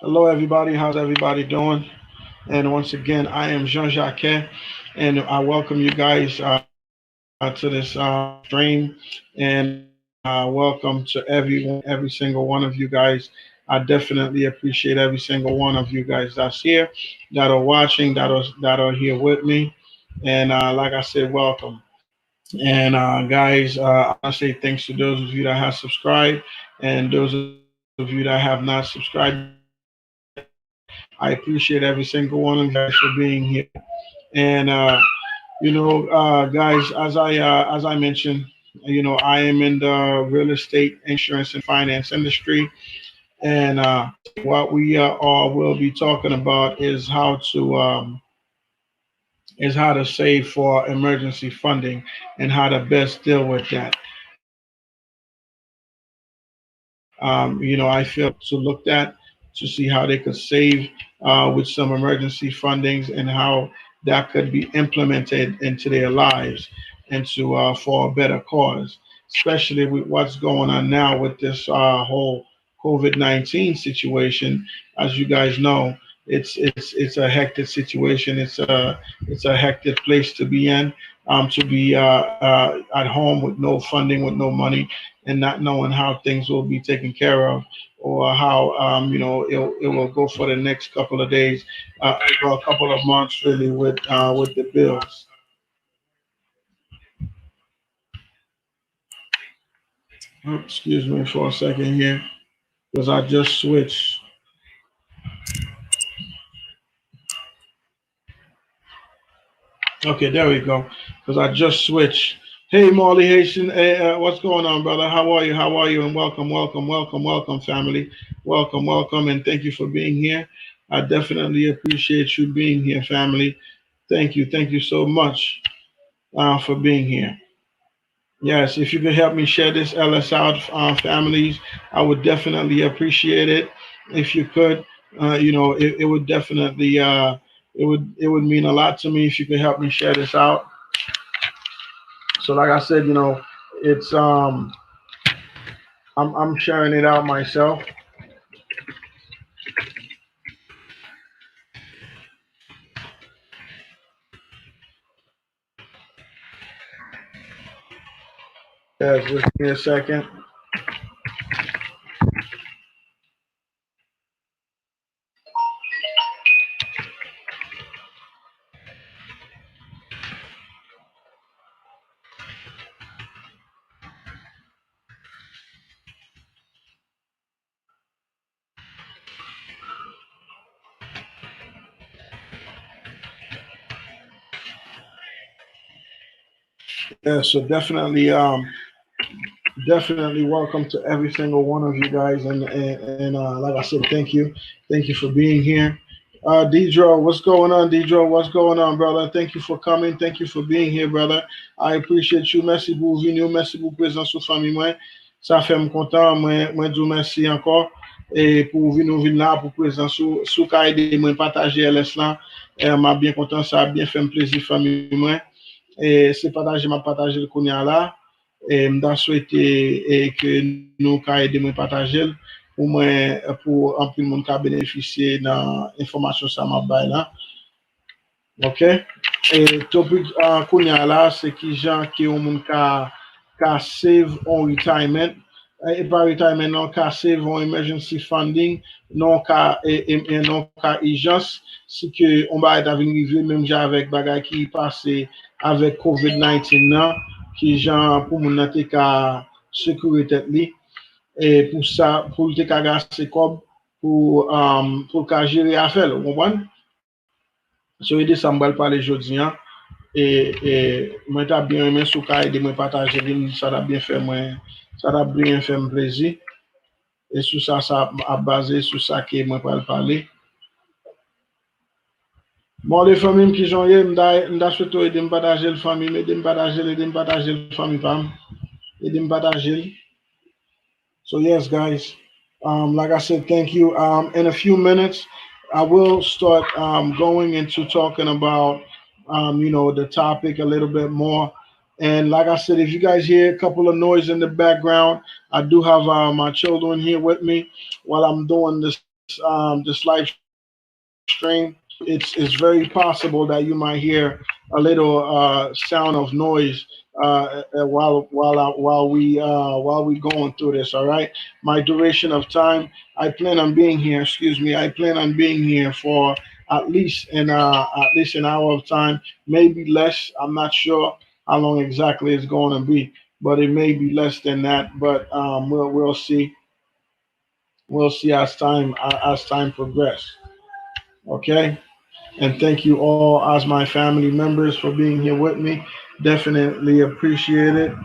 Hello, everybody. How's everybody doing? And once again, I am Jean Jacquet, and I welcome you guys to this stream. And welcome to everyone, every single one of you guys. I definitely appreciate every single one of you guys that's here, that are watching, that are here with me. And like I said, welcome. And guys, I want to say thanks to those of you that have subscribed, and those of you that have not subscribed yet. I appreciate every single one of you guys for being here. And guys, as I mentioned, I am in the real estate, insurance, and finance industry. And what we all will be talking about is how to save for emergency funding and how to best deal with that. I feel to look at to see how they could save with some emergency fundings and how that could be implemented into their lives and to for a better cause, especially with what's going on now with this whole COVID-19 situation. As you guys know, it's a hectic situation. It's a hectic place to be in. To be at home with no funding, with no money, and not knowing how things will be taken care of, or how it will go for the next couple of days, or a couple of months, really, with the bills. Excuse me for a second here, because I just switched. Okay, there we go. Because I just switched. Hey, Marley Haitian, hey, what's going on, brother? How are you? How are you? And welcome, welcome, welcome, welcome, family. Welcome, welcome, and thank you for being here. I definitely appreciate you being here, family. Thank you so much for being here. Yes, if you could help me share this LS out, families, I would definitely appreciate it. If you could, it would definitely it would mean a lot to me if you could help me share this out. So, like I said, it's I'm sharing it out myself. Yes, just give me a second. Yeah, so definitely welcome to every single one of you guys, and like I said, thank you for being here. Deidro, what's going on, Deidro? What's going on, brother? Thank you for coming. Thank you for being here, brother. I appreciate you. Merci pour venir. Merci pour présence sous famille moi. Ça fait me content. Moi dis merci encore et pour venir là pour présence sous ka aider moi partager LS là. M'a bien content, ça a bien fait me plaisir famille moi. Et c'est partager m'a partager le konya là. Et m'da souhaité que nous ka aider moi partager pour un peu de monde qui a bénéficié dans l'information ça m'a bail là. OK? Et topic kounya là, c'est qui gens qui ont monde qui save on retirement. Et pas retirement, non, qui save on emergency funding, non, et non, qui urgence. Si que on va être arrivé même déjà avec bagay qui passé avec COVID-19 là, qui gens pour mon nanté ka sécurité li. Et pour ça, pour te cagasser comme pour gérer affaire, vous comprenez? So, aider ça, me parler aujourd'hui, hein. Et moi, t'as bien aimé sous cas de me partager, ça a bien fait, moi, ça a bien fait me plaisir. Et sur ça, ça a basé sur ça que moi, pour parler. Bon, les familles qui sont là, m'da souhaité aider me partager le famille, aider me partager le famille, pam, aider me partager. So yes, guys, like I said, thank you. In a few minutes, I will start going into talking about the topic a little bit more. And like I said, if you guys hear a couple of noise in the background, I do have my children here with me while I'm doing this this live stream, it's very possible that you might hear a little sound of noise while we going through this. All right, my duration of time, I plan on being here. Excuse me, I plan on being here for at least an hour of time, maybe less. I'm not sure how long exactly it's going to be, but it may be less than that. But we'll see. We'll see as time progress. Okay. And thank you all as my family members for being here with me. Definitely appreciate it.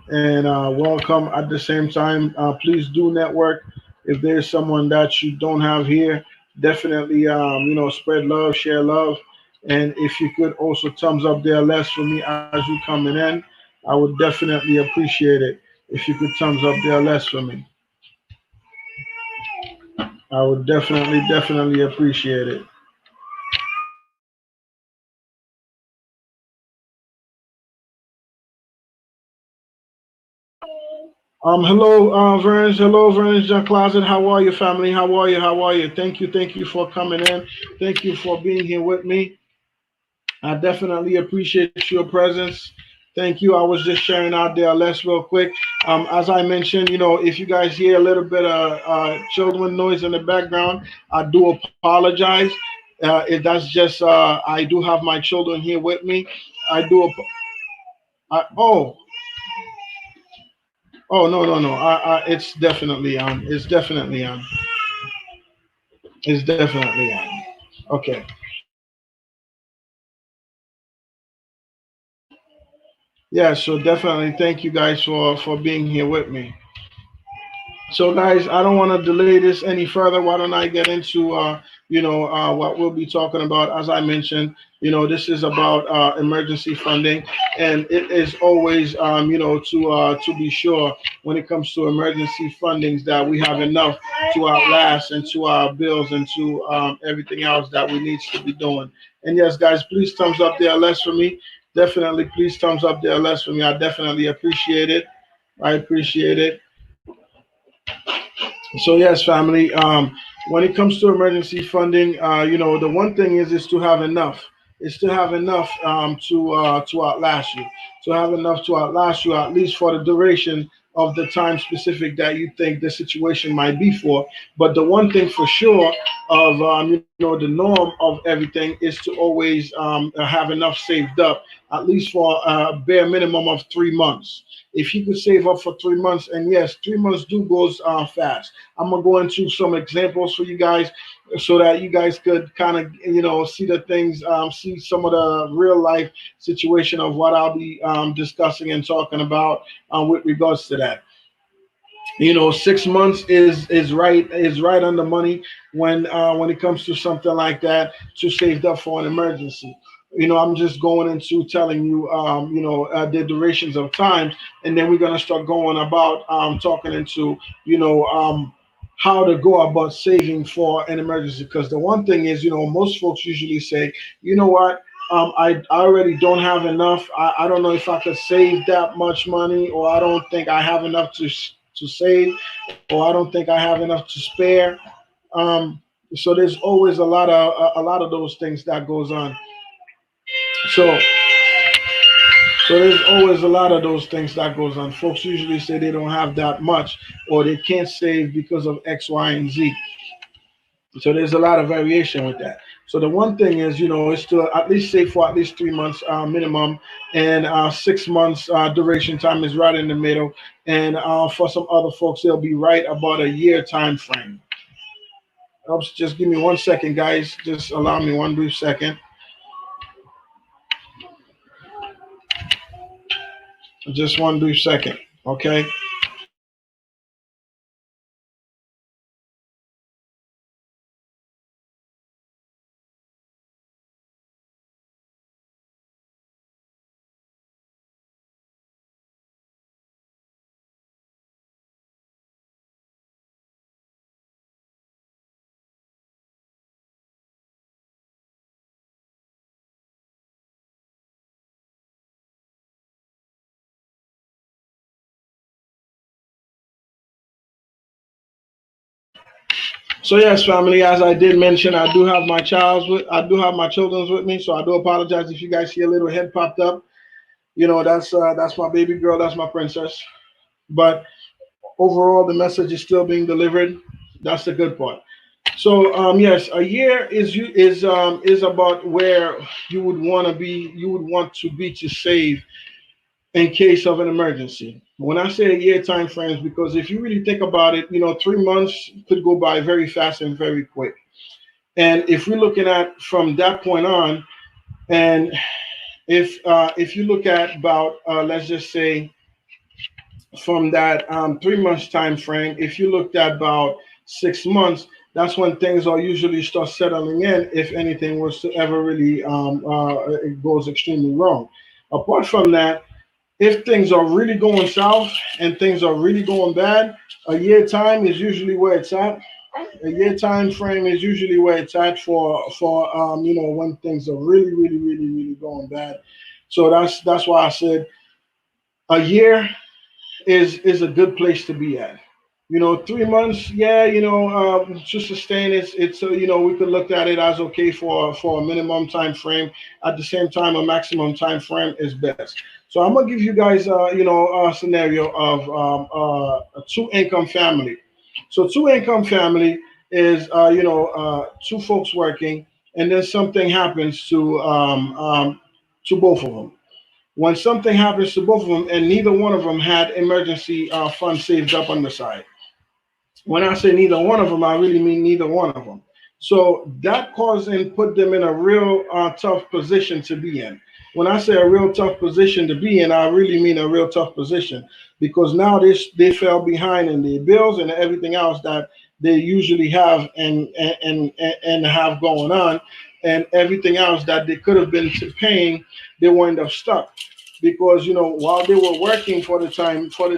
And welcome at the same time. Please do network. If there's someone that you don't have here, definitely, spread love, share love. And if you could also thumbs up there less for me as you coming in, I would definitely appreciate it. If you could thumbs up there less for me, I would definitely appreciate it. Hello, Verns. Hello, Verns, John Closet. How are you, family? How are you? How are you? Thank you for coming in. Thank you for being here with me. I definitely appreciate your presence. Thank you. I was just sharing out there less real quick. As I mentioned, if you guys hear a little bit of children noise in the background, I do apologize. If that's just, I do have my children here with me. I do. Oh, oh no, no, no. It's definitely on. It's definitely on. It's definitely on. Okay. Yeah, so definitely thank you guys for being here with me. So guys, I don't want to delay this any further. Why don't I get into what we'll be talking about? As I mentioned, this is about emergency funding, and it is always to be sure when it comes to emergency fundings that we have enough to outlast and to our bills and to everything else that we needs to be doing. And yes, guys, please thumbs up there less for me. Definitely, please thumbs up there less for me. I definitely appreciate it. I appreciate it. So yes, family. When it comes to emergency funding, the one thing is to have enough. Is to have enough to outlast you. To have enough to outlast you at least for the duration of the time specific that you think the situation might be for. But the one thing for sure of the norm of everything is to always have enough saved up at least for a bare minimum of 3 months. If you could save up for 3 months, and yes, 3 months do goes fast. I'm gonna go into some examples for you guys so that you guys could kind of see the things, see some of the real life situation of what I'll be discussing and talking about with regards to that. 6 months is right on the money when it comes to something like that to save up for an emergency. I'm just going into telling you the durations of times, and then we're going to start going about talking into how to go about saving for an emergency. Because the one thing is, most folks usually say, you know what, I already don't have enough. I don't know if I could save that much money, or I don't think I have enough to save, or I don't think I have enough to spare. Um, so there's always a lot of those things that goes on. So there's always a lot of those things that goes on. Folks usually say they don't have that much, or they can't save because of X, Y, and Z. So there's a lot of variation with that. So the one thing is, is to at least save for at least 3 months minimum, and 6 months duration time is right in the middle. And for some other folks, they'll be right about a year time frame. Oops, just give me 1 second, guys. Just allow me one brief second. Just one brief second. Okay. So yes, family, as I did mention, I do have my children with me. So I do apologize if you guys see a little head popped up. You know, that's my baby girl, that's my princess. But overall, the message is still being delivered. That's the good part. So yes, a year is about where you would want to be. You would want to be to save in case of an emergency. When I say a year time frames, because if you really think about it, 3 months could go by very fast and very quick. And if we're looking at from that point on, and if you look at about let's just say from that 3 months time frame, if you looked at about 6 months, that's when things are usually start settling in. If anything was to ever really it goes extremely wrong. Apart from that, if things are really going south and things are really going bad, a year time is usually where it's at. A year time frame is usually where it's at for when things are really really going bad. So that's why I said a year is a good place to be at. 3 months, yeah, to sustain it's we could look at it as okay for a minimum time frame. At the same time, a maximum time frame is best. So I'm gonna give you guys a scenario of a two income family. So two income family is two folks working, and then something happens to both of them. When something happens to both of them, and neither one of them had emergency funds saved up on the side. When I say neither one of them, I really mean neither one of them. So that caused and put them in a real tough position to be in. When I say a real tough position to be in, I really mean a real tough position, because now they fell behind in their bills and everything else that they usually have and have going on, and everything else that they could have been paying, they wind up stuck. Because while they were working for the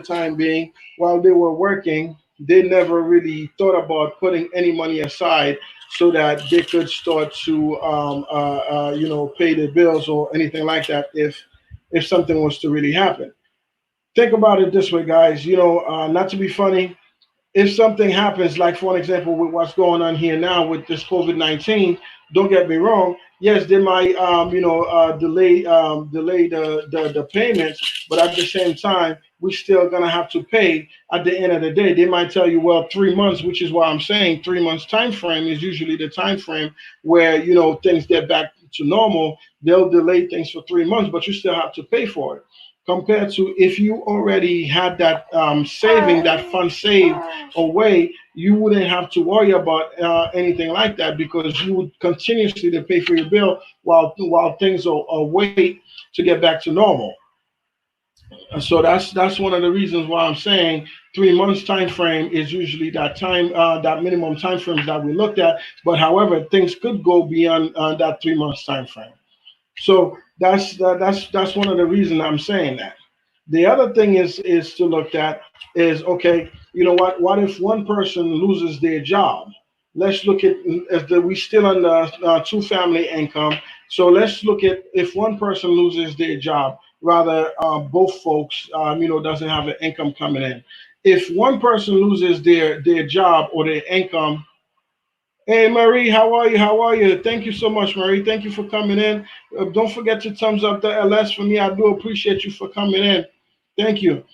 time being, while they were working, they never really thought about putting any money aside so that they could start to pay their bills or anything like that if something was to really happen. Think about it this way, guys. Not to be funny, if something happens, like for an example, with what's going on here now with this COVID-19, don't get me wrong. Yes, they might, delay the payments, but at the same time, we're still gonna have to pay. At the end of the day, they might tell you, well, 3 months, which is why I'm saying 3 months time frame is usually the time frame where things get back to normal. They'll delay things for 3 months, but you still have to pay for it, compared to if you already had that saving, that fund saved away. You wouldn't have to worry about anything like that, because you would continuously to pay for your bill while things are wait to get back to normal. So that's one of the reasons why I'm saying 3 months time frame is usually that minimum time frame that we looked at. But however, things could go beyond that 3 months time frame. So that's one of the reasons I'm saying that. The other thing is to look at is, okay, you know what? What if one person loses their job? Let's look at if we still on the two family income. So let's look at if one person loses their job, rather both folks doesn't have an income coming in. If one person loses their job or their income. Hey Marie, how are you? How are you? Thank you so much, Marie. Thank you for coming in. Don't forget to thumbs up the LS for me. I do appreciate you for coming in. Thank you.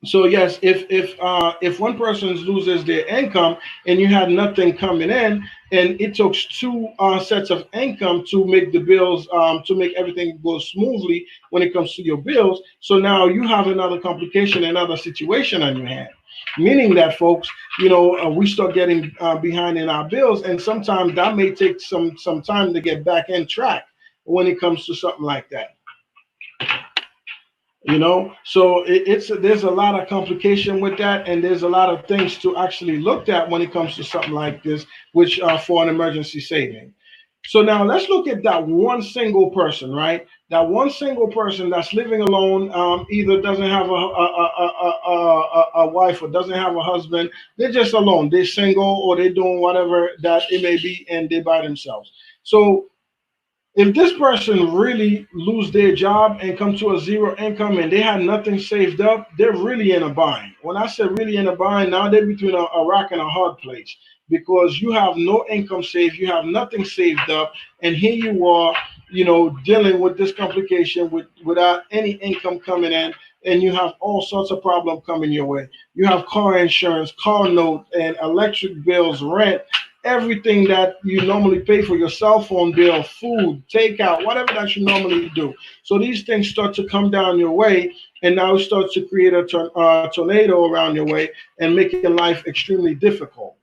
So yes, if one person loses their income and you had nothing coming in, and it took two sets of income to make the bills, to make everything go smoothly when it comes to your bills. So now you have another complication, another situation on your hand. Meaning that, folks, we start getting behind in our bills, and sometimes that may take some time to get back in track when it comes to something like that. So it's there's a lot of complication with that, and there's a lot of things to actually look at when it comes to something like this, which for an emergency saving. So now let's look at that one single person, right? That one single person that's living alone, either doesn't have a wife or doesn't have a husband. They're just alone. They're single, or they're doing whatever that it may be, and they're by themselves. So if this person really lose their job and come to a zero income and they had nothing saved up, they're really in a bind. When I say really in a bind, now they're between a rock and a hard place, because you have no income saved, you have nothing saved up, and here you are, dealing with this complication without any income coming in, and you have all sorts of problems coming your way. You have car insurance, car note, and electric bills, rent, everything that you normally pay for, your cell phone bill, food, takeout, whatever that you normally do. So these things start to come down your way, and now it starts to create a tornado around your way and making life extremely difficult.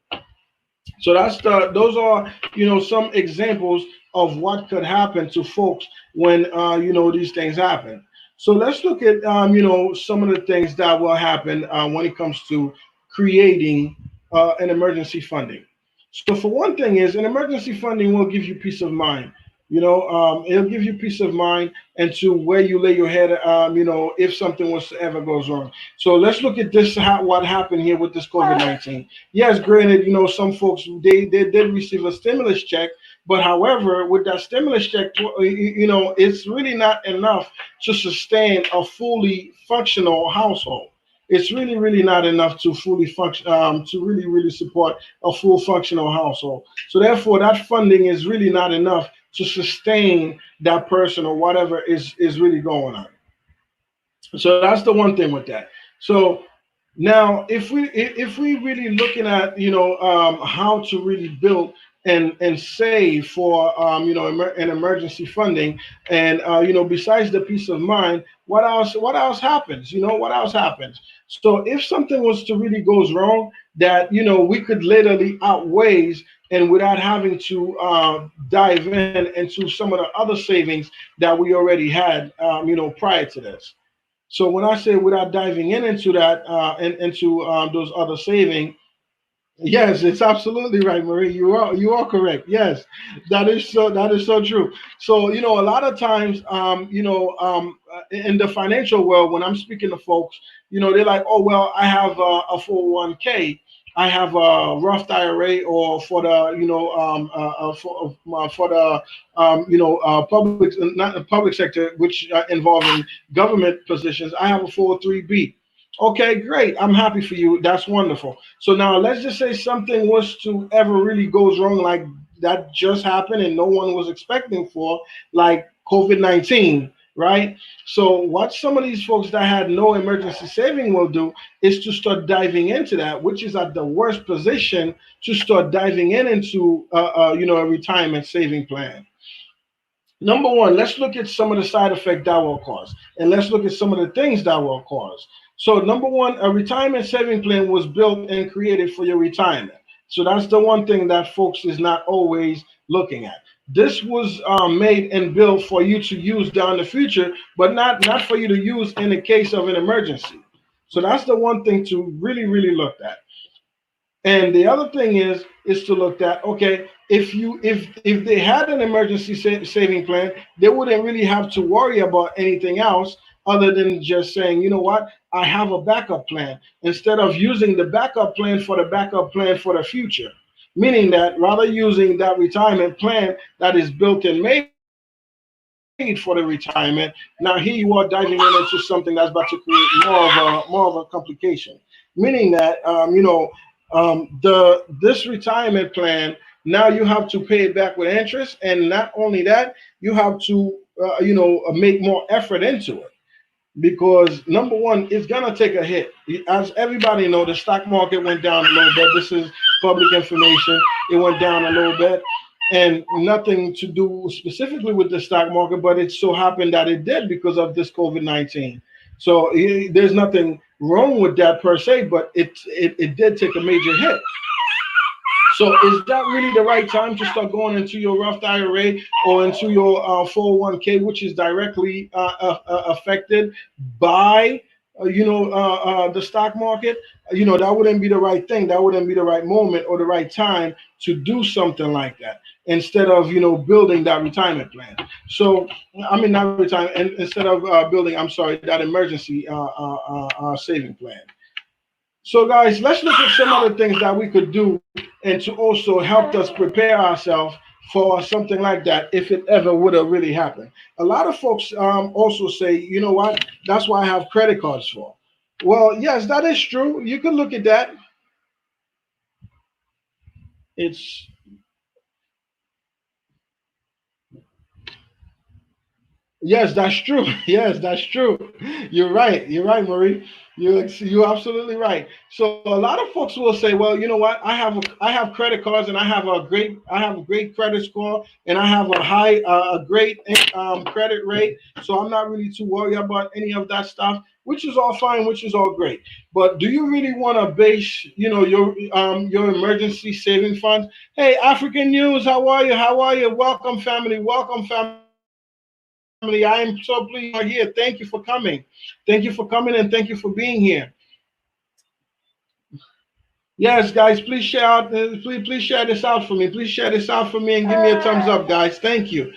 So those are some examples of what could happen to folks when these things happen. So let's look at some of the things that will happen when it comes to creating an emergency funding. So for one thing is an emergency funding will give you peace of mind. It'll give you peace of mind and to where you lay your head. If something was to ever goes wrong. So let's look at this. What happened here with this COVID-19? Yes, granted, some folks they did receive a stimulus check, but however, with that stimulus check, it's really not enough to sustain a fully functional household. It's really not enough to fully function, to really support a full functional household. So therefore, that funding is really not enough to sustain that person or whatever is really going on. So that's the one thing with that. So now, if we really looking at how to really build and save for an emergency funding, and besides the peace of mind, what else happens? What else happens? So if something was to really goes wrong, that we could literally outweighs and without having to dive in into some of the other savings that we already had prior to this. So when I say without diving in into that and into those other saving, yes, it's absolutely right, Marie. You are correct. Yes, that is so true. So a lot of times, in the financial world, when I'm speaking to folks, they're like, oh well, I have a 401k. I have a Roth IRA, or for the for the public, not the public sector, which involving government positions. I have a 403b. Okay, great. I'm happy for you. That's wonderful. So now let's just say something was to ever really goes wrong, like that just happened and no one was expecting for, like COVID-19, right? So what some of these folks that had no emergency saving will do is to start diving into that, which is at the worst position to start diving into a retirement saving plan. Number one, let's look at some of the side effects that will cause, and let's look at some of the things that will cause. So, number one, a retirement saving plan was built and created for your retirement. So that's the one thing that folks is not always looking at. This was made and built for you to use down the future, but not for you to use in the case of an emergency. So that's the one thing to really look at. And the other thing is to look at, okay, if they had an emergency saving plan, they wouldn't really have to worry about anything else other than just saying, you know what, I have a backup plan, instead of using the backup plan for the backup plan for the future. Meaning that rather using that retirement plan that is built and made for the retirement, now here you are diving in into something that's about to create more of a complication. Meaning that this retirement plan, now you have to pay it back with interest, and not only that, you have to make more effort into it, because number one, it's gonna take a hit. As everybody know, the stock market went down a little bit. This is public information. It went down a little bit, and nothing to do specifically with the stock market, but it so happened that it did because of this COVID-19. So there's nothing wrong with that per se, but it did take a major hit. So is that really the right time to start going into your Roth IRA or into your 401k, which is directly affected by the stock market? That wouldn't be the right thing. That wouldn't be the right moment or the right time to do something like that. Instead of building that retirement plan. So I mean not retirement, and instead of building, I'm sorry, that emergency saving plan. So, guys, let's look at some other things that we could do and to also help us prepare ourselves for something like that if it ever would have really happened. A lot of folks also say, you know what, that's why I have credit cards for. Well, yes, that is true. You can look at that. It's Yes, that's true. Yes, that's true. You're right. You're right, Marie. You're absolutely right. So a lot of folks will say, "Well, you know what? I have credit cards, and I have a great credit score, and I have a great credit rate. So I'm not really too worried about any of that stuff, which is all fine, which is all great. But do you really want to base, your emergency saving funds? Hey, African News, how are you? How are you? Welcome, family. Welcome, family. I am so pleased you are here. Thank you for coming. Thank you for coming, and thank you for being here. Yes, guys, please share out. Please share this out for me. Please share this out for me and give me a thumbs up, guys. Thank you.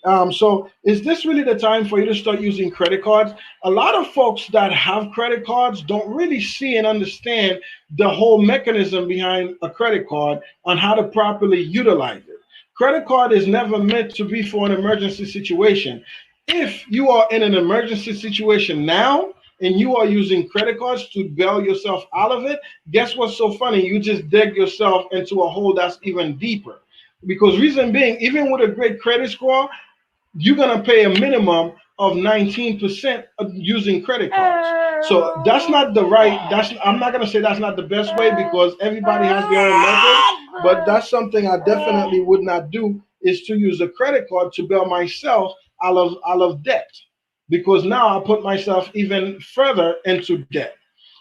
So, is this really the time for you to start using credit cards? A lot of folks that have credit cards don't really see and understand the whole mechanism behind a credit card on how to properly utilize it. Credit card is never meant to be for an emergency situation. If you are in an emergency situation now and you are using credit cards to bail yourself out of it, guess what's so funny? You just dig yourself into a hole that's even deeper. Because reason being, even with a great credit score, you're gonna pay a minimum of 19% of using credit cards. So that's not the right. That's I'm not gonna say that's not the best way because everybody has their own method. But that's something I definitely would not do is to use a credit card to bail myself out of debt because now I put myself even further into debt.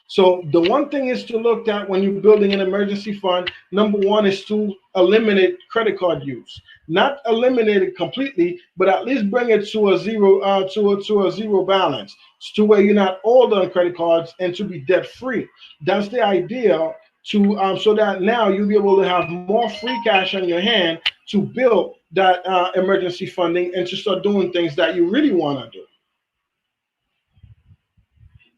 So the one thing is to look at when you're building an emergency fund. Number one is to eliminate credit card use. Not eliminate it completely, but at least bring it to a zero, to a zero balance, to where you're not owed on credit cards and to be debt free. That's the idea to so that now you'll be able to have more free cash on your hand to build that emergency funding and to start doing things that you really want to do.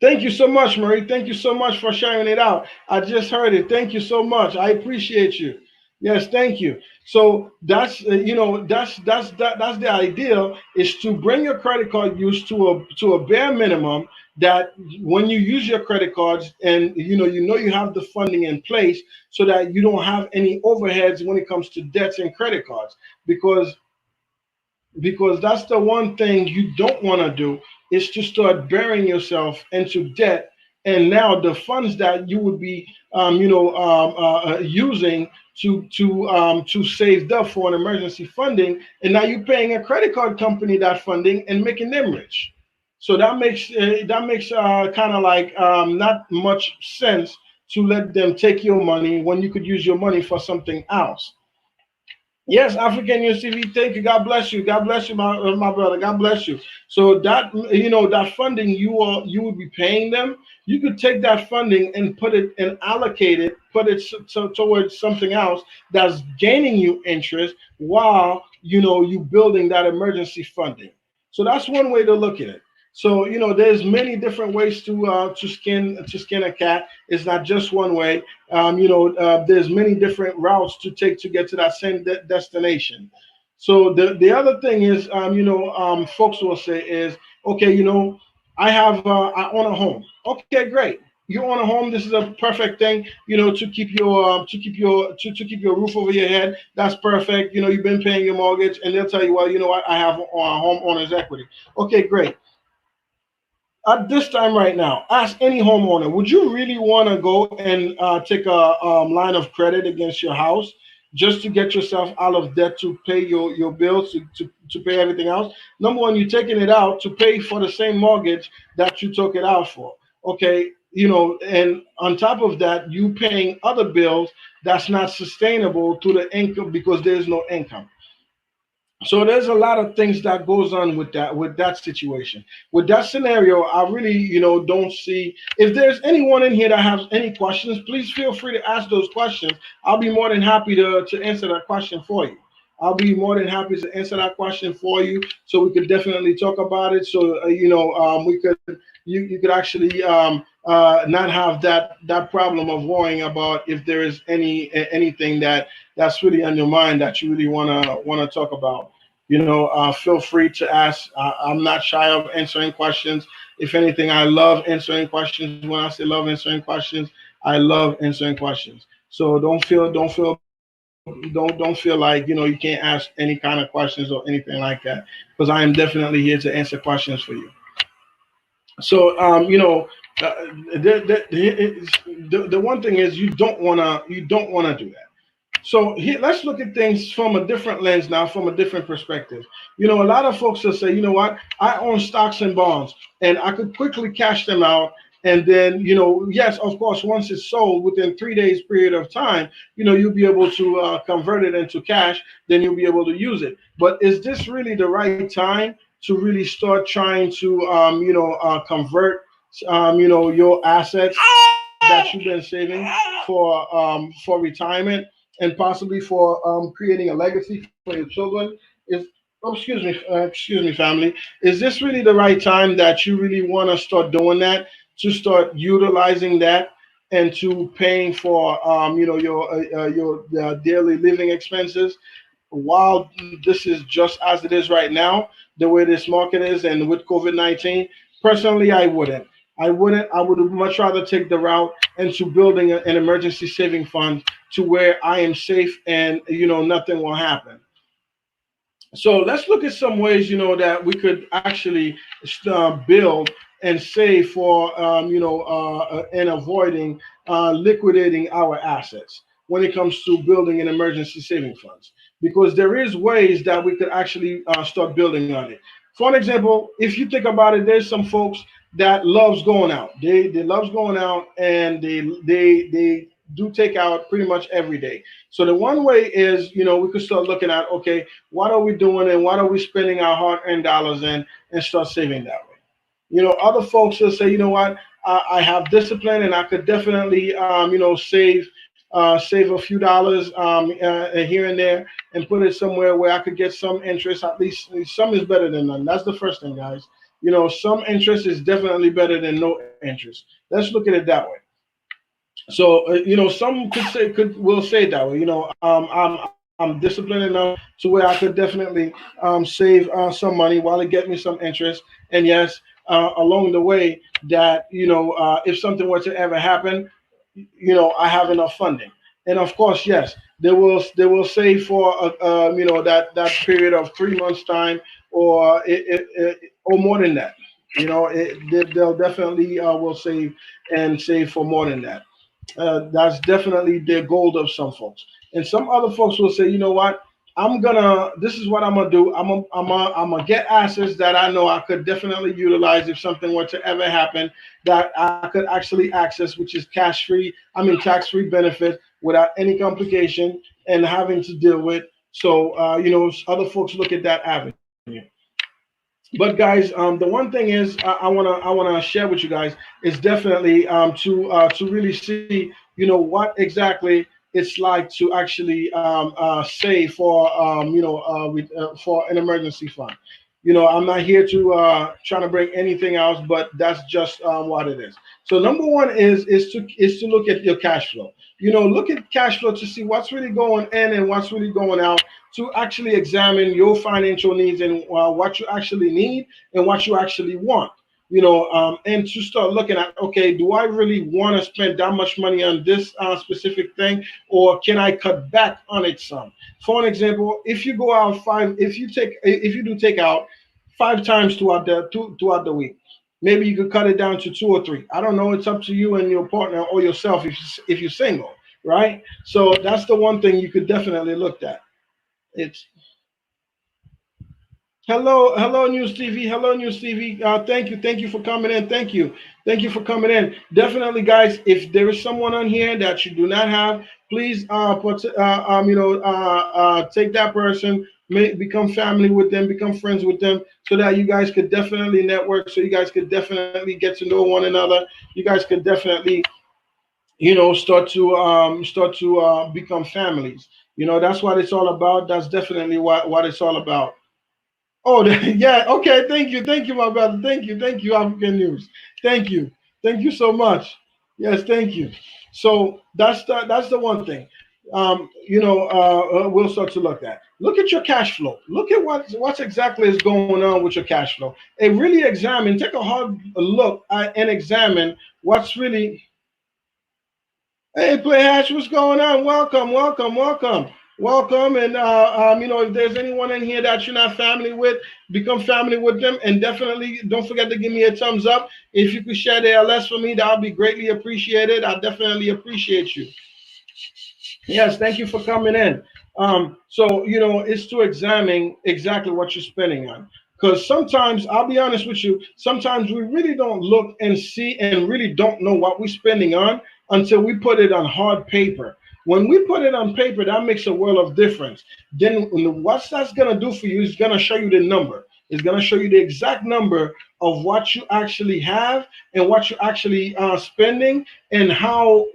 Thank you so much, Marie. Thank you so much for sharing it out. I just heard it. Thank you so much. I appreciate you. Yes, thank you. So that's that's the idea is to bring your credit card use to a bare minimum. That when you use your credit cards and you know you have the funding in place, so that you don't have any overheads when it comes to debts and credit cards, because that's the one thing you don't want to do is to start burying yourself into debt, and now the funds that you would be using to save up for an emergency funding, and now you're paying a credit card company that funding and making them rich. So that makes kind of like not much sense to let them take your money when you could use your money for something else. Yes, African UCV. Thank you. God bless you. God bless you, my brother. God bless you. So that that funding you would be paying them. You could take that funding and put it and allocate it, put it towards something else that's gaining you interest while you building that emergency funding. So that's one way to look at it. So there's many different ways to skin a cat. It's not just one way. There's many different routes to take to get to that same destination. So the other thing is, folks will say is, okay, I own a home. Okay, great. You own a home. This is a perfect thing, to keep your roof over your head. That's perfect. You've been paying your mortgage, and they'll tell you, well, you know what, I have homeowners equity. Okay, great. At this time right now, ask any homeowner, would you really want to go and take a line of credit against your house just to get yourself out of debt to pay your bills, to pay everything else? Number one, you're taking it out to pay for the same mortgage that you took it out for. Okay, and on top of that, you paying other bills that's not sustainable to the income because there's no income. So there's a lot of things that goes on with that situation. With that scenario, I really, don't see if there's anyone in here that has any questions, please feel free to ask those questions. I'll be more than happy to answer that question for you. I'll be more than happy to answer that question for you, so we could definitely talk about it. So we could you could actually not have that problem of worrying about if there is anything that's really on your mind that you really wanna talk about. Feel free to ask. I'm not shy of answering questions. If anything, I love answering questions. When I say love answering questions, I love answering questions. So don't feel bad. don't feel like you can't ask any kind of questions or anything like that, because I am definitely here to answer questions for you. So uh, the one thing is you don't wanna do that. So here, let's look at things from a different lens now, from a different perspective. A lot of folks will say, you know what, I own stocks and bonds, and I could quickly cash them out. And then, yes, of course, once it's sold within 3 days period of time, you'll be able to convert it into cash. Then you'll be able to use it. But is this really the right time to really start trying to, convert, your assets that you've been saving for retirement, and possibly for creating a legacy for your children? Is excuse me, family. Is this really the right time that you really want to start doing that, to start utilizing that, and to paying for your daily living expenses, while this is just as it is right now, the way this market is, and with COVID-19? Personally, I wouldn't. I would much rather take the route into building an emergency saving fund, to where I am safe and nothing will happen. So let's look at some ways that we could actually build and save for and avoiding liquidating our assets when it comes to building an emergency saving funds, because there is ways that we could actually start building on it. For an example, if you think about it, there's some folks that loves going out. They loves going out, and they do take out pretty much every day. So the one way is, we could start looking at, okay, what are we doing, and what are we spending our hard-earned dollars in, and start saving that way. Other folks will say, you know what, I have discipline, and I could definitely, save a few dollars here and there, and put it somewhere where I could get some interest. At least some is better than none. That's the first thing, guys. Some interest is definitely better than no interest. Let's look at it that way. So some will say it that way. I'm disciplined enough to where I could definitely save some money while it get me some interest. And yes, along the way, that if something were to ever happen, I have enough funding. And of course, yes, they will save for that period of 3 months time, or more than that. They'll definitely will save for more than that. That's definitely the goal of some folks. And some other folks will say, you know what, this is what I'm gonna do. I'm gonna get assets that I know I could definitely utilize if something were to ever happen, that I could actually access, which is cash free. Tax free benefit without any complication and having to deal with. So other folks look at that avenue. But guys, the one thing is, I wanna share with you guys, is definitely to really see what exactly it's like to actually save for for an emergency fund. I'm not here to trying to bring anything else, but that's just what it is. So number one is to look at your cash flow. Look at cash flow to see what's really going in and what's really going out, to actually examine your financial needs, and what you actually need and what you actually want. And to start looking at, okay, do I really want to spend that much money on this specific thing, or can I cut back on it some? For an example, if you go out if you do take out 5 times throughout the week, maybe you could cut it down to 2 or 3. I don't know. It's up to you and your partner, or yourself, if you're single, right? So that's the one thing you could definitely look at. It's hello, News TV. Hello, News TV. Thank you for coming in. Thank you for coming in. Definitely, guys. If there is someone on here that you do not have, please take that person, become family with them, become friends with them, so that you guys could definitely network. So you guys could definitely get to know one another. You guys could definitely start to become families. That's what it's all about. That's definitely what it's all about. Oh, yeah. Okay. Thank you, my brother. Thank you, African News. Thank you so much. Yes, thank you. So that's the one thing. We'll start to look at your cash flow. Look at what's exactly is going on with your cash flow, and really examine. Take a hard look and examine what's really. Hey, Play Hatch, what's going on? Welcome, welcome, welcome. welcome. And if there's anyone in here that you're not family with, become family with them. And definitely don't forget to give me a thumbs up. If you could share the LS for me, that would be greatly appreciated. I definitely appreciate you. Yes, thank you for coming in. It's to examine exactly what you're spending on. Because sometimes, I'll be honest with you, sometimes we really don't look and see and really don't know what we're spending on until we put it on hard paper. When we put it on paper, that makes a world of difference. Then what that's going to do for you is going to show you the number. It's going to show you the exact number of what you actually have and what you're actually spending and how,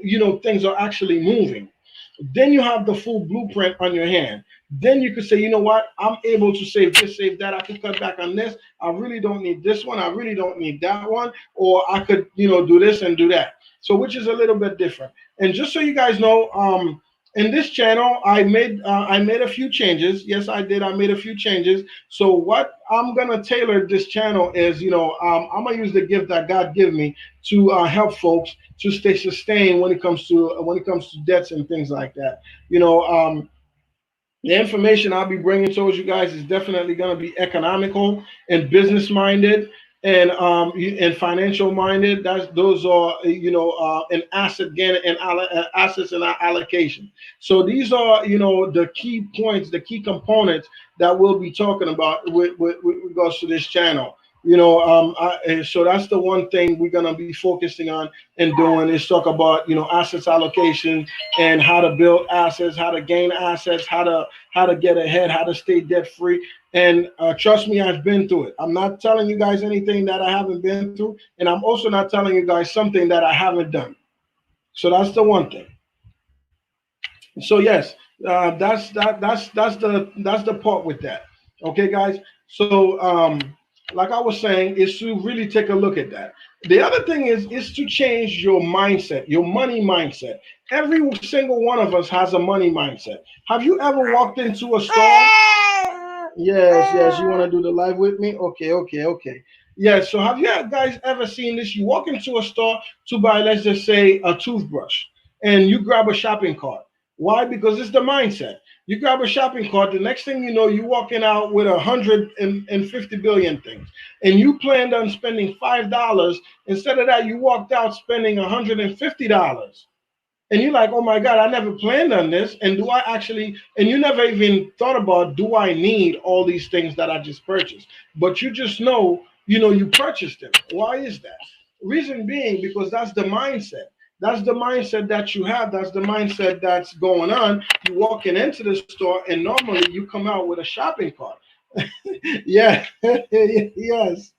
things are actually moving. Then you have the full blueprint on your hand. Then you could say, you know what, I'm able to save this, save that. I could cut back on this. I really don't need this one. I really don't need that one. Or I could, do this and do that. So which is a little bit different. And just so you guys know, in this channel, I made a few changes. Yes, I did. I made a few changes. So what I'm gonna tailor this channel is, I'm gonna use the gift that God gave me to help folks to stay sustained when it comes to debts and things like that. The information I'll be bringing towards you guys is definitely going to be economical and business minded and financial minded. Those are an asset gain and assets and allocation. So these are the key points, the key components that we'll be talking about with regards to this channel. So that's the one thing we're gonna be focusing on and doing is talk about assets allocation and how to build assets, how to gain assets, how to get ahead, how to stay debt free. And trust me, I've been through it. I'm not telling you guys anything that I haven't been through, and I'm also not telling you guys something that I haven't done. So that's the one thing. So yes, that's the part with that. Okay, guys. So like I was saying, is to really take a look at that. The other thing is to change your mindset, your money mindset. Every single one of us has a money mindset. Have you ever walked into a store? Yes, yes. You want to do the live with me? Okay, okay, okay. Yes. So have you guys ever seen this? You walk into a store to buy, let's just say, a toothbrush, and you grab a shopping cart. Why? Because it's the mindset. You grab a shopping cart. The next thing you know, you're walking out with 150 billion things, and you planned on spending $5. Instead of that, you walked out spending $150, and you're like, oh my God, I never planned on this. And do I actually, and you never even thought about, do I need all these things that I just purchased? But you just know, you purchased them. Why is that? Reason being, because that's the mindset. That's the mindset that you have. That's the mindset that's going on. You're walking into the store, and normally you come out with a shopping cart. Yeah, yes,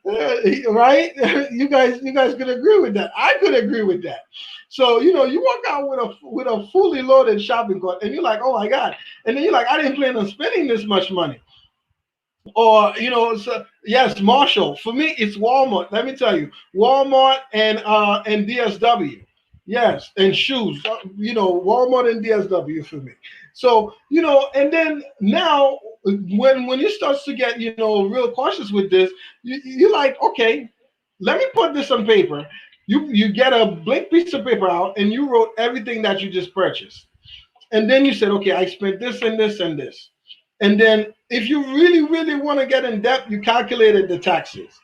right. You guys could agree with that. I could agree with that. So you walk out with a fully loaded shopping cart, and you're like, oh my God, and then you're like, I didn't plan on spending this much money. Or so, yes, Marshall. For me, it's Walmart. Let me tell you, Walmart and DSW. Yes, and shoes. Walmart and DSW for me. So and then now when you start to get real cautious with this, you're like, okay, let me put this on paper. You get a blank piece of paper out and you wrote everything that you just purchased. And then you said, okay, I spent this and this and this. And then if you really, really want to get in depth, you calculated the taxes.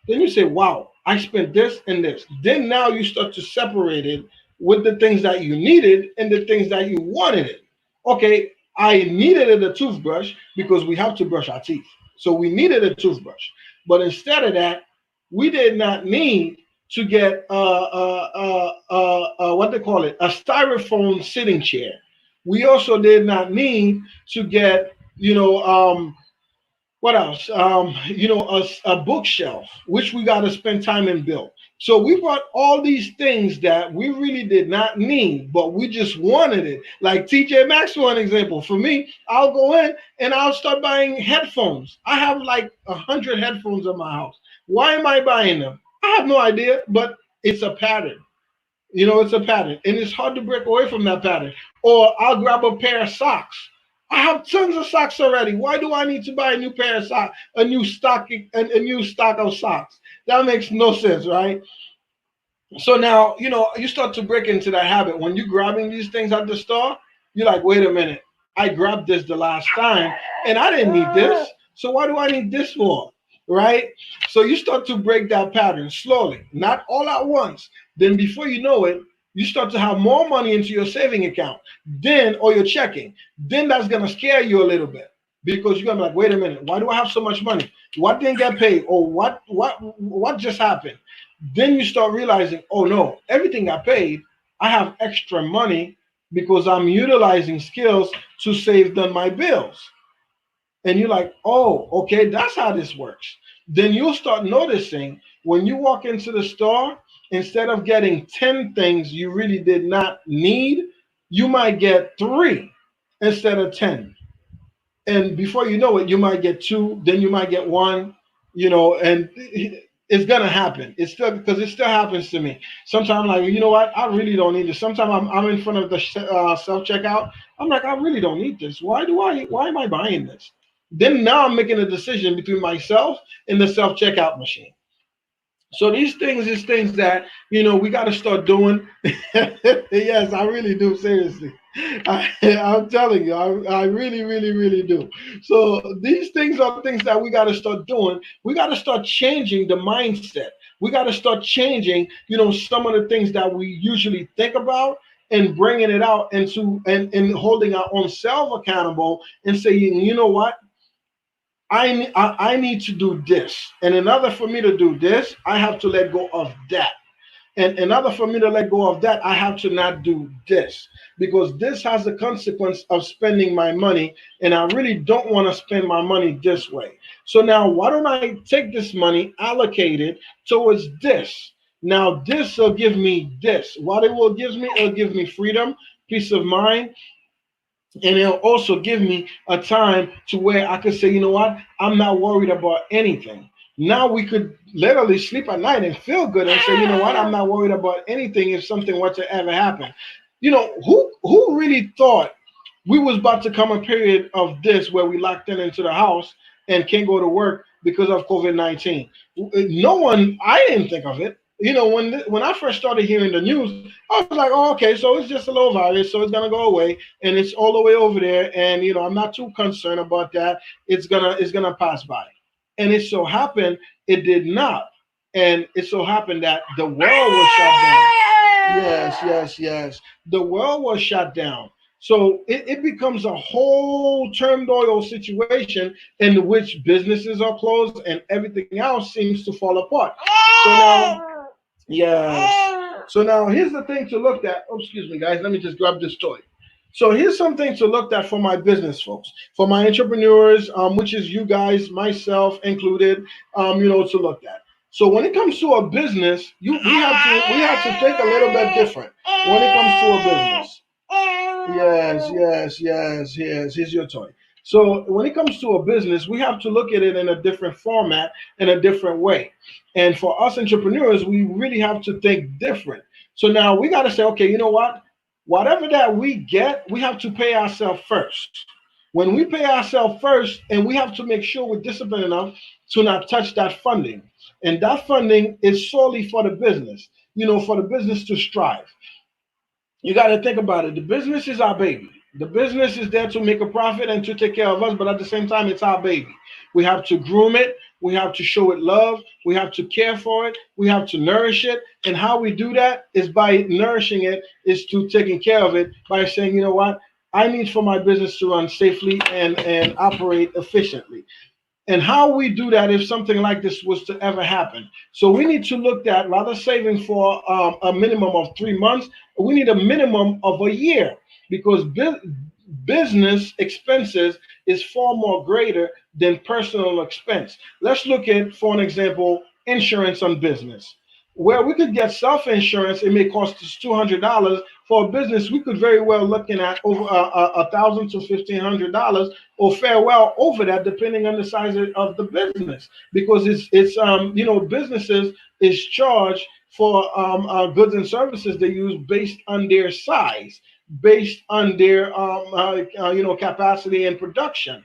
Then you say, wow, I spent this and this. Then now you start to separate it with the things that you needed and the things that you wanted it. Okay, I needed a toothbrush because we have to brush our teeth. So we needed a toothbrush. But instead of that, we did not need to get what they call it, a styrofoam sitting chair. We also did not need to get, what else? A bookshelf, which we got to spend time and build. So we bought all these things that we really did not need, but we just wanted it. Like TJ Maxx, for an example. For me, I'll go in and I'll start buying headphones. I have like 100 headphones in my house. Why am I buying them? I have no idea, but it's a pattern. It's a pattern, and it's hard to break away from that pattern. Or I'll grab a pair of socks. I have tons of socks already. Why do I need to buy a new pair of socks, a new stock of socks? That makes no sense, right? So now, you start to break into that habit. When you're grabbing these things at the store, you're like, wait a minute. I grabbed this the last time and I didn't need this. So why do I need this for? Right? So you start to break that pattern slowly, not all at once. Then before you know it, you start to have more money into your saving account, then or your checking. Then that's gonna scare you a little bit because you're gonna be like, wait a minute, why do I have so much money? What didn't get paid? Or what just happened? Then you start realizing, oh no, everything got paid. I have extra money because I'm utilizing skills to save on my bills. And you're like, oh, okay, that's how this works. Then you'll start noticing when you walk into the store, instead of getting 10 things you really did not need, you might get three instead of 10. And before you know it, you might get two, then you might get one, and it's gonna happen. It's still because it still happens to me. Sometimes, like, you know what, I really don't need this. Sometimes I'm in front of the self checkout. I'm like, I really don't need this. Why am I buying this? Then now I'm making a decision between myself and the self checkout machine. So these things is things that we got to start doing. Yes, I really do. Seriously, I'm telling you, I really, really, really do. So these things are things that we got to start doing. We got to start changing the mindset. We got to start changing, some of the things that we usually think about and bringing it out into and holding our own self accountable and saying, you know what, I need to do this. And in order for me to do this, I have to let go of that. And in order for me to let go of that, I have to not do this because this has the consequence of spending my money. And I really don't want to spend my money this way. So now, why don't I take this money, allocate it towards this? Now, this will give me this. What it'll give me freedom, peace of mind, and it'll also give me a time to where I could say, you know what, I'm not worried about anything. Now we could literally sleep at night and feel good and say, you know what, I'm not worried about anything if something were to ever happen. Who really thought we was about to come a period of this where we locked in into the house and can't go to work because of COVID-19? No one, I didn't think of it. When I first started hearing the news, I was like, oh, okay, so it's just a little virus, so it's gonna go away, and it's all the way over there, and I'm not too concerned about that. It's gonna pass by, and it so happened it did not, and it so happened that the world was shut down. Yes, yes, yes. The world was shut down. So it becomes a whole turmoil situation in which businesses are closed and everything else seems to fall apart. So now, yes. So now here's the thing to look at. Oh, excuse me, guys. Let me just grab this toy. So here's something to look at for my business folks, for my entrepreneurs, which is you guys, myself included, to look at. So when it comes to a business, we have to think a little bit different when it comes to a business. Yes, yes, yes, yes. Here's your toy. So when it comes to a business, we have to look at it in a different format, in a different way. And for us entrepreneurs, we really have to think different. So now we got to say, okay, you know what? Whatever that we get, we have to pay ourselves first. When we pay ourselves first, and we have to make sure we're disciplined enough to not touch that funding. And that funding is solely for the business, for the business to strive. You got to think about it. The business is our baby. The business is there to make a profit and to take care of us, but at the same time, it's our baby. We have to groom it. We have to show it love. We have to care for it. We have to nourish it. And how we do that is by nourishing it, is to taking care of it by saying, you know what, I need for my business to run safely and operate efficiently. And how we do that if something like this was to ever happen. So we need to look at, rather saving for a minimum of 3 months, we need a minimum of a year because business expenses is far more greater than personal expense. Let's look at, for an example, insurance on business. Where we could get self-insurance, it may cost us $200. For a business, we could very well looking at over $1,000 to $1,500 or fare well over that, depending on the size of the business, because it's businesses is charged for goods and services they use based on their size, based on their capacity and production.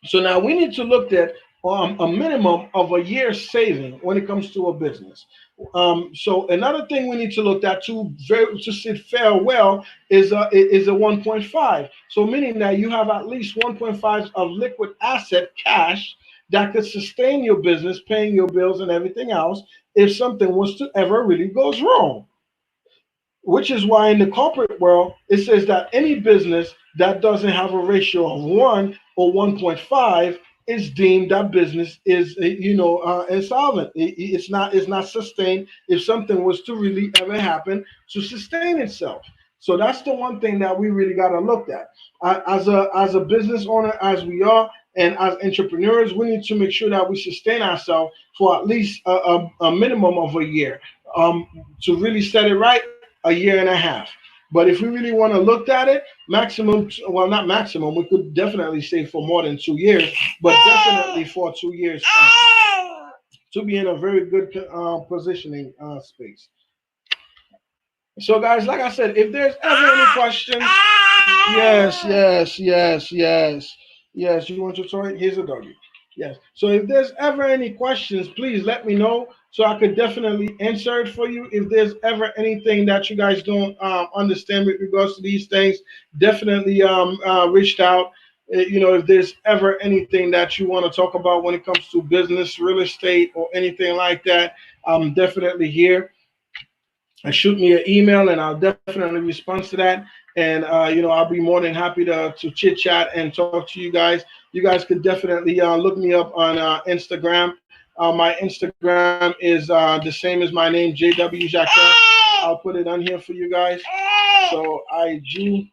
So now we need to look at a minimum of a year's saving when it comes to a business. So another thing we need to look at to sit fair well is a 1.5. So meaning that you have at least 1.5 of liquid asset cash that could sustain your business, paying your bills and everything else if something was to ever really goes wrong. Which is why in the corporate world it says that any business that doesn't have a ratio of 1 or 1.5 is deemed that business is insolvent. It's not sustained if something was to really ever happen to sustain itself. So that's the one thing that we really got to look at. As a business owner as we are, and as entrepreneurs, we need to make sure that we sustain ourselves for at least a minimum of a year, um, to really set it right, a year and a half. But if we really want to look at it, maximum, well, not maximum, we could definitely say for more than 2 years, but definitely for 2 years, to be in a very good positioning space. So, guys, like I said, if there's ever any questions, yes. You want your toy? Here's a doggy. Yes. So, if there's ever any questions, please let me know so I could definitely answer it for you. If there's ever anything that you guys don't understand with regards to these things, definitely reached out. If there's ever anything that you want to talk about when it comes to business, real estate, or anything like that, I'm definitely here. Shoot me an email and I'll definitely respond to that. And I'll be more than happy to chit chat and talk to you guys. You guys could definitely look me up on Instagram. My Instagram is the same as my name, JW Jacquet. I'll put it on here for you guys. So IG.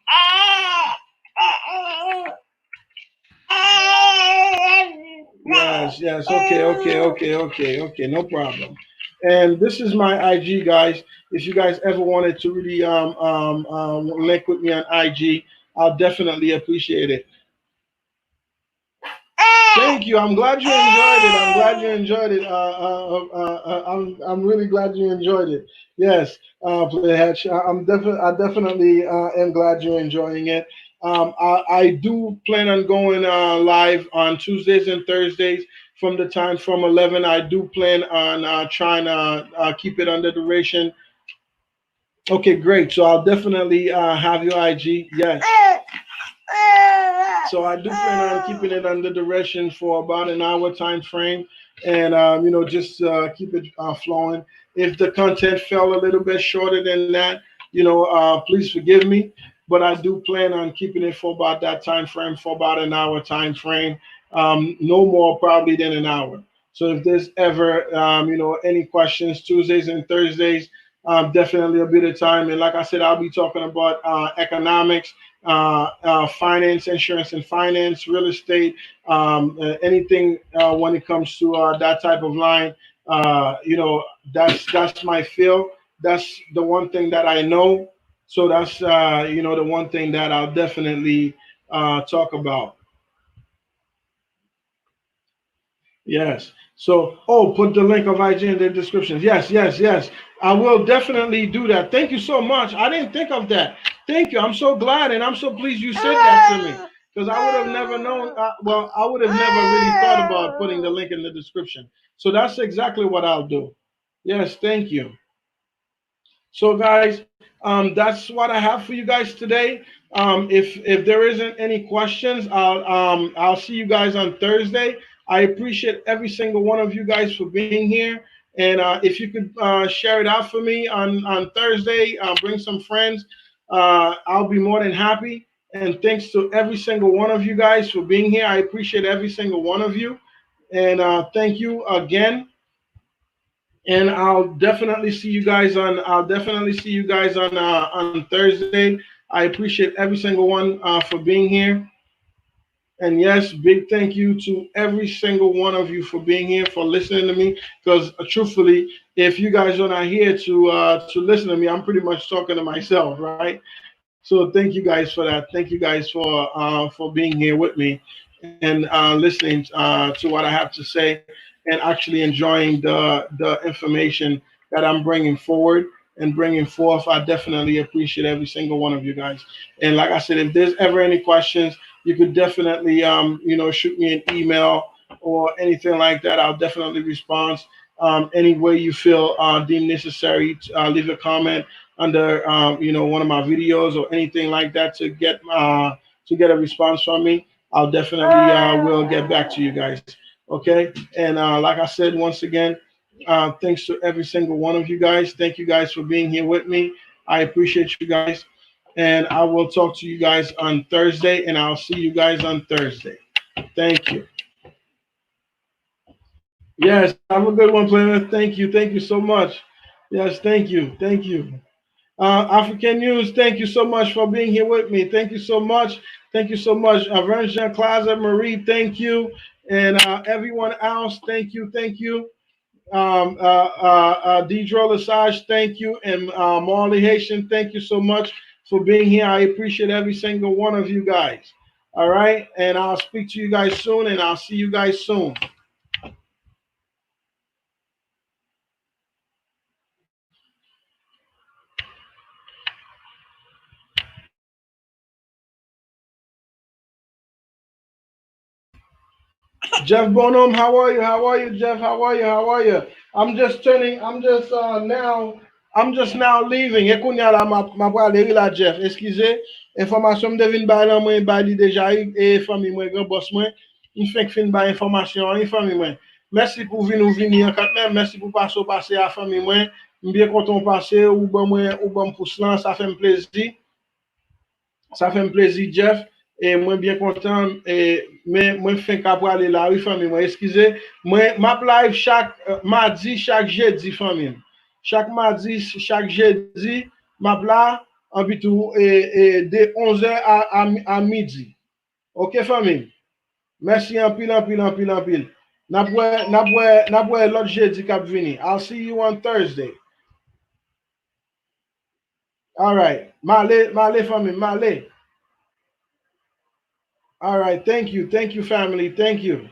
Yes. Okay. No problem. And this is my IG, guys. If you guys ever wanted to really link with me on IG, I'll definitely appreciate it. Thank you. I'm glad you enjoyed it. I'm glad you enjoyed it. I'm really glad you enjoyed it. Yes, Playhatch. I definitely am glad you're enjoying it. I do plan on going live on Tuesdays and Thursdays from the time from 11. I do plan on trying to keep it under duration. Okay, great. So I'll definitely have your IG. Yes. So I do plan on keeping it under duration for about an hour time frame, and just keep it flowing. If the content fell a little bit shorter than that, please forgive me. But I do plan on keeping it for about that time frame, for about an hour time frame, no more probably than an hour. So if there's ever any questions, Tuesdays and Thursdays, definitely a bit of time. And like I said, I'll be talking about economics, finance, insurance and finance, real estate, anything when it comes to that type of line. That's my field. That's the one thing that I know. So that's the one thing that I'll definitely talk about. Yes. So, put the link of IG in the description. Yes. I will definitely do that. Thank you so much. I didn't think of that. Thank you. I'm so glad and I'm so pleased you said that to me because I would have never known. I would have never really thought about putting the link in the description. So that's exactly what I'll do. Yes. Thank you. So, guys, that's what I have for you guys today. If there isn't any questions, I'll see you guys on Thursday. I appreciate every single one of you guys for being here. And if you could share it out for me on Thursday, bring some friends. I'll be more than happy. And thanks to every single one of you guys for being here. I appreciate every single one of you. And thank you again, and I'll definitely see you guys on Thursday. I appreciate every single one for being here. And yes, big thank you to every single one of you for being here, for listening to me. Because truthfully, if you guys are not here to listen to me, I'm pretty much talking to myself, right? So thank you guys for that. Thank you guys for being here with me and listening to what I have to say and actually enjoying the information that I'm bringing forward and bringing forth. I definitely appreciate every single one of you guys. And like I said, if there's ever any questions, you could definitely shoot me an email or anything like that, I'll definitely respond. Any way you feel deemed necessary, leave a comment under one of my videos or anything like that to get a response from me. I'll definitely will get back to you guys. Okay, and like I said once again, thanks to every single one of you guys. Thank you guys for being here with me. I appreciate you guys, and I will talk to you guys on Thursday, and I'll see you guys on Thursday. Thank you. Yes, have a good one, player. Thank you so much. Yes, thank you. African News, thank you so much for being here with me. Thank you so much. Thank you so much. Jean Claude Marie, thank you. And everyone else, thank you. Deidre Lesage, thank you. And Marley Haitian, thank you so much for being here. I appreciate every single one of you guys. All right. And I'll speak to you guys soon, and I'll see you guys soon. Jeff Bonham, how are you? How are you, Jeff? How are you? How are you? I'm just turning. I'm just now. I'm just now leaving. Ekounya la ma prale la Jeff. Excusez. Information me devine ba lan mwen ba li deja e fami mwen grand boss mwen. Il fait fin ba information en fami mwen. Merci pour venir ou venir en quatre même. Merci pour passer à fami mwen. Bien content passer ou bon mwen ou bon pouce lan, ça fait un plaisir. Ça fait un plaisir, Jeff. Et moi, bien content. Mais moi, je fais qu'après aller là, oui, famille. Moi, excusez. Moi, ma live chaque mardi, chaque jeudi, famille. Chaque mardi, chaque jeudi, ma là, en bitou, de 11h à midi. OK, famille? Merci en pile, en pile, en pile, en pile. N'a l'autre jeudi qui venir. I'll see you on Thursday. All right. Male, famille, male. All right. Thank you. Thank you, family. Thank you.